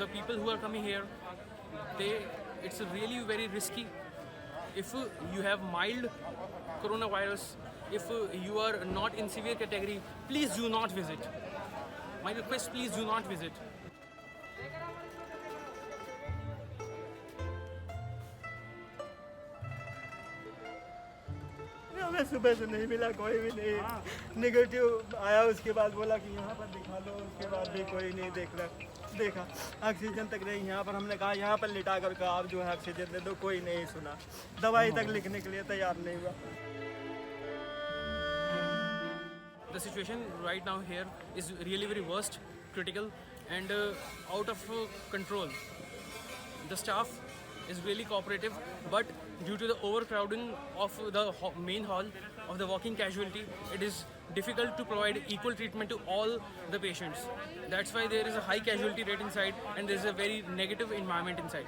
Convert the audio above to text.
the people who are coming here, it's really very risky. If you have mild coronavirus, if you are not in severe category, please do not visit. My request, please do not visit. हमें सुबह से नहीं मिला, कोई भी नहीं। Negative आया, उसके बाद बोला कि यहाँ पर दिखा लो, उसके बाद भी कोई नहीं देखा। ऑक्सीजन तक नहीं, यहाँ पर हमने कहा यहाँ पर लिटा कर कहा आप जो है ऑक्सीजन दे दो, कोई नहीं सुना। दवाई तक लिखने के लिए तैयार नहीं हुआ। The situation right now here is really very worst, critical, and out of control. The staff is really cooperative, but due to the overcrowding of the main hall of the walking casualty, it is difficult to provide equal treatment to all the patients. That's why there is a high casualty rate inside, and there is a very negative environment inside.